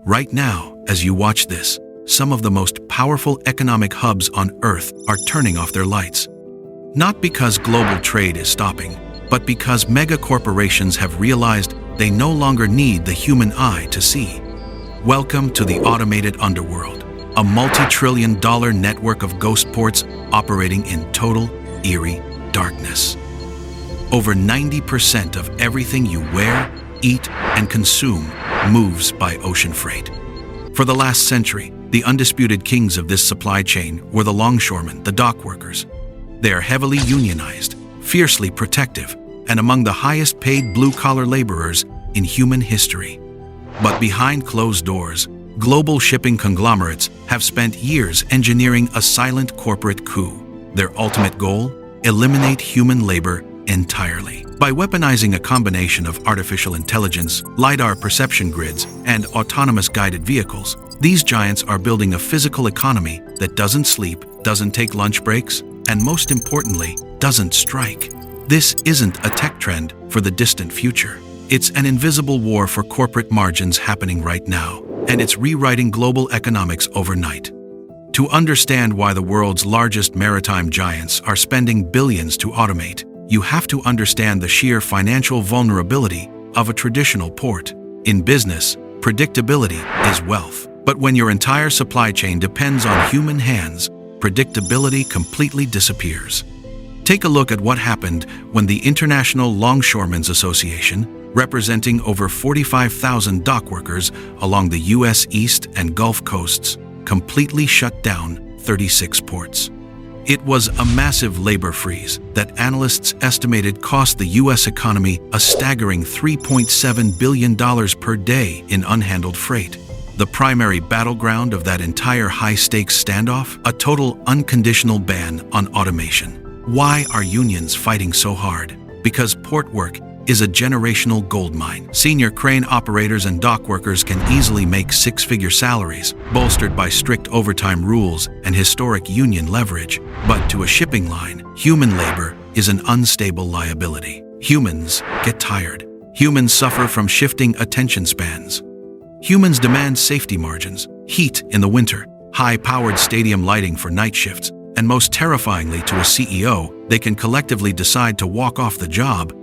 Right now, as you watch this, some of the most powerful economic hubs on Earth are turning off their lights. Not because global trade is stopping, but because megacorporations have realized they no longer need the human eye to see. Welcome to the automated underworld, a multi-trillion-dollar network of ghost ports operating in total, eerie darkness. Over 90% of everything you wear, eat, and consume moves by ocean freight. For the last century, the undisputed kings of this supply chain were the longshoremen, the dock workers. They are heavily unionized, fiercely protective, and among the highest-paid blue-collar laborers in human history. But behind closed doors, global shipping conglomerates have spent years engineering a silent corporate coup. Their ultimate goal? Eliminate human labor entirely. By weaponizing a combination of artificial intelligence, LiDAR perception grids, and autonomous guided vehicles, these giants are building a physical economy that doesn't sleep, doesn't take lunch breaks, and most importantly, doesn't strike. This isn't a tech trend for the distant future. It's an invisible war for corporate margins happening right now, and it's rewriting global economics overnight. To understand why the world's largest maritime giants are spending billions to automate, you have to understand the sheer financial vulnerability of a traditional port. In business, predictability is wealth. But when your entire supply chain depends on human hands, predictability completely disappears. Take a look at what happened when the International Longshoremen's Association, representing over 45,000 dock workers along the U.S. East and Gulf coasts, completely shut down 36 ports. It was a massive labor freeze that analysts estimated cost the U.S. economy a staggering $3.7 billion per day in unhandled freight. The primary battleground of that entire high-stakes standoff? A total unconditional ban on automation. Why are unions fighting so hard? Because port work is a generational goldmine. Senior crane operators and dock workers can easily make six-figure salaries, bolstered by strict overtime rules and historic union leverage. But to a shipping line, human labor is an unstable liability. Humans get tired. Humans suffer from shifting attention spans. Humans demand safety margins, heat in the winter, high-powered stadium lighting for night shifts, and most terrifyingly to a CEO, they can collectively decide to walk off the job,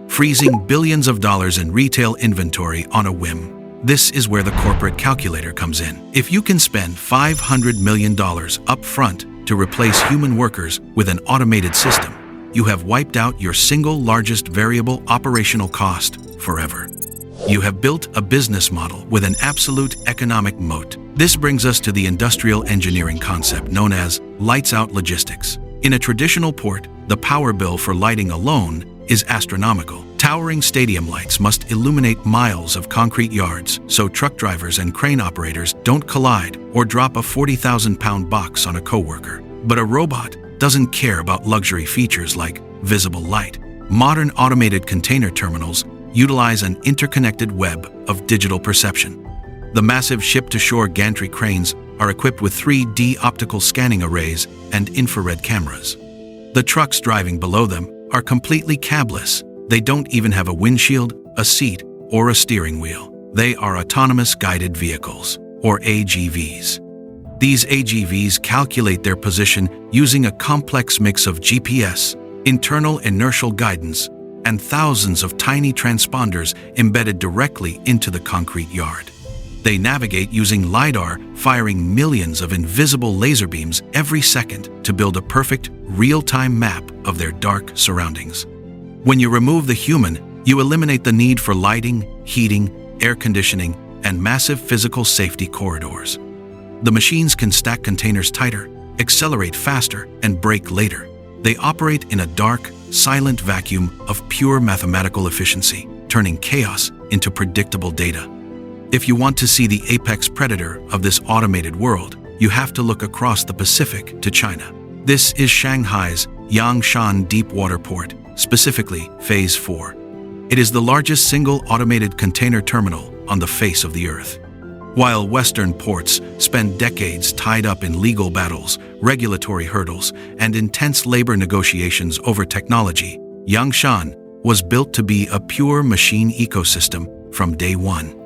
freezing billions of dollars in retail inventory on a whim. This is where the corporate calculator comes in. If you can spend $500 million up front to replace human workers with an automated system, you have wiped out your single largest variable operational cost forever. You have built a business model with an absolute economic moat. This brings us to the industrial engineering concept known as lights-out logistics. In a traditional port, the power bill for lighting alone is astronomical. Towering stadium lights must illuminate miles of concrete yards so truck drivers and crane operators don't collide or drop a 40,000-pound box on a coworker. But a robot doesn't care about luxury features like visible light. Modern automated container terminals utilize an interconnected web of digital perception. The massive ship-to-shore gantry cranes are equipped with 3D optical scanning arrays and infrared cameras. The trucks driving below them are completely cabless. They don't even have a windshield, a seat, or a steering wheel. They are autonomous guided vehicles, or AGVs. These AGVs calculate their position using a complex mix of GPS, internal inertial guidance, and thousands of tiny transponders embedded directly into the concrete yard. They navigate using LiDAR, firing millions of invisible laser beams every second to build a perfect, real-time map of their dark surroundings. When you remove the human, you eliminate the need for lighting, heating, air conditioning, and massive physical safety corridors. The machines can stack containers tighter, accelerate faster, and brake later. They operate in a dark, silent vacuum of pure mathematical efficiency, turning chaos into predictable data. If you want to see the apex predator of this automated world, you have to look across the Pacific to China. This is Shanghai's Yangshan Deepwater Port, specifically Phase 4. It is the largest single automated container terminal on the face of the Earth. While Western ports spend decades tied up in legal battles, regulatory hurdles, and intense labor negotiations over technology, Yangshan was built to be a pure machine ecosystem from day one.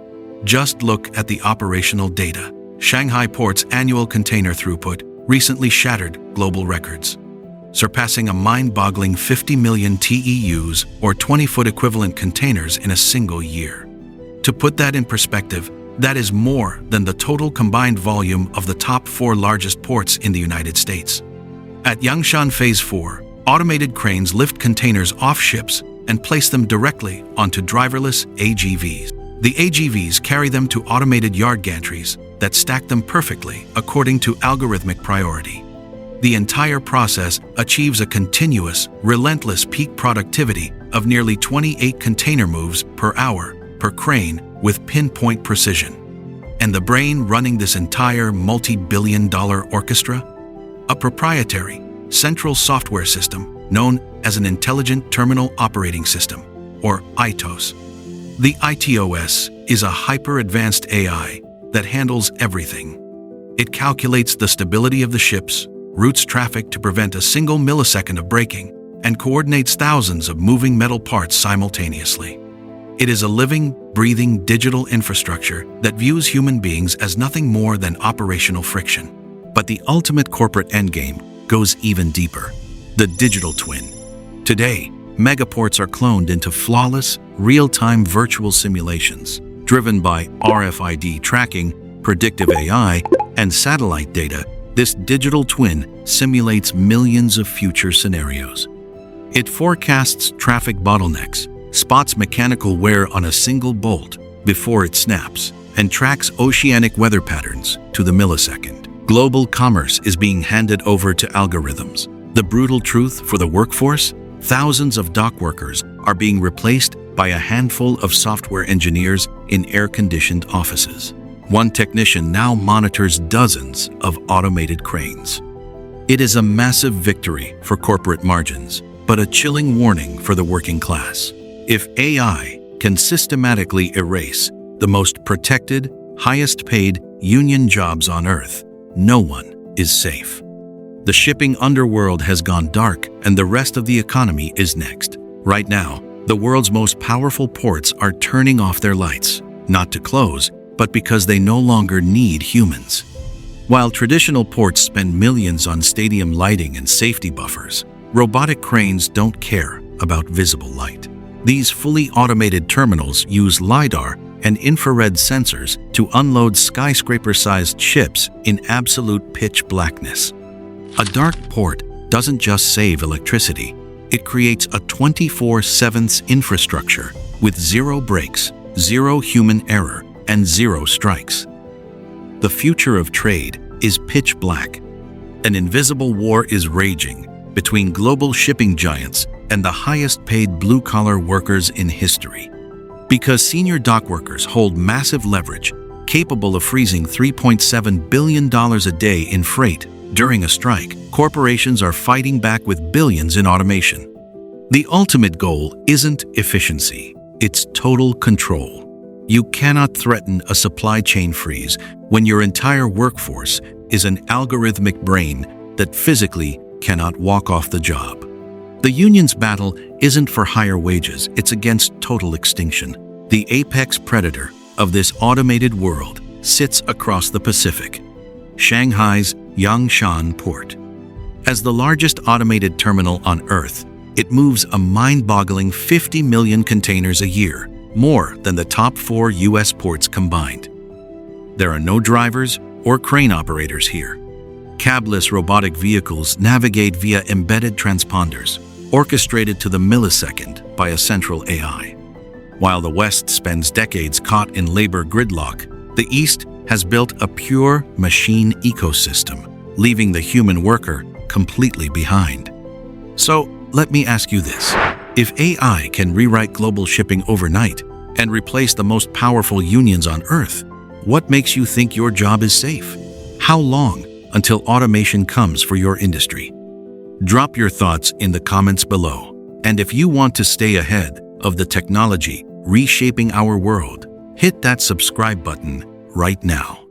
Just look at the operational data. Shanghai Port's annual container throughput recently shattered global records, surpassing a mind-boggling 50 million TEUs or 20-foot equivalent containers in a single year. To put that in perspective, that is more than the total combined volume of the top 4 largest ports in the United States. At Yangshan Phase 4, automated cranes lift containers off ships and place them directly onto driverless AGVs. The AGVs carry them to automated yard gantries that stack them perfectly according to algorithmic priority. The entire process achieves a continuous, relentless peak productivity of nearly 28 container moves per hour per crane with pinpoint precision. And the brain running this entire multi-billion-dollar orchestra? A proprietary, central software system known as an Intelligent Terminal Operating System, or ITOS. The ITOS is a hyper-advanced AI that handles everything. It calculates the stability of the ships, routes traffic to prevent a single millisecond of braking, and coordinates thousands of moving metal parts simultaneously. It is a living, breathing digital infrastructure that views human beings as nothing more than operational friction. But the ultimate corporate endgame goes even deeper: the digital twin. Today, megaports are cloned into flawless, real-time virtual simulations, driven by RFID tracking, predictive AI, and satellite data. This digital twin simulates millions of future scenarios. It forecasts traffic bottlenecks, spots mechanical wear on a single bolt before it snaps, and tracks oceanic weather patterns to the millisecond. Global commerce is being handed over to algorithms. The brutal truth for the workforce? Thousands of dock workers are being replaced by a handful of software engineers in air-conditioned offices. One technician now monitors dozens of automated cranes. It is a massive victory for corporate margins, but a chilling warning for the working class. If AI can systematically erase the most protected, highest-paid union jobs on Earth, no one is safe. The shipping underworld has gone dark, and the rest of the economy is next. Right now, the world's most powerful ports are turning off their lights, not to close, but because they no longer need humans. While traditional ports spend millions on stadium lighting and safety buffers, robotic cranes don't care about visible light. These fully automated terminals use LiDAR and infrared sensors to unload skyscraper-sized ships in absolute pitch blackness. A dark port doesn't just save electricity, it creates a 24/7 infrastructure with zero breaks, zero human error, and zero strikes. The future of trade is pitch black. An invisible war is raging between global shipping giants and the highest-paid blue-collar workers in history. Because senior dock workers hold massive leverage, capable of freezing $3.7 billion a day in freight during a strike, corporations are fighting back with billions in automation. The ultimate goal isn't efficiency, it's total control. You cannot threaten a supply chain freeze when your entire workforce is an algorithmic brain that physically cannot walk off the job. The union's battle isn't for higher wages, it's against total extinction. The apex predator of this automated world sits across the Pacific, Shanghai's Yangshan Port. As the largest automated terminal on Earth, it moves a mind-boggling 50 million containers a year, more than the top 4 U.S. ports combined. There are no drivers or crane operators here. Cabless robotic vehicles navigate via embedded transponders, orchestrated to the millisecond by a central AI. While the West spends decades caught in labor gridlock, the East has built a pure machine ecosystem, leaving the human worker completely behind. So, let me ask you this. If AI can rewrite global shipping overnight and replace the most powerful unions on Earth, what makes you think your job is safe? How long until automation comes for your industry? Drop your thoughts in the comments below. And if you want to stay ahead of the technology reshaping our world, hit that subscribe button right now.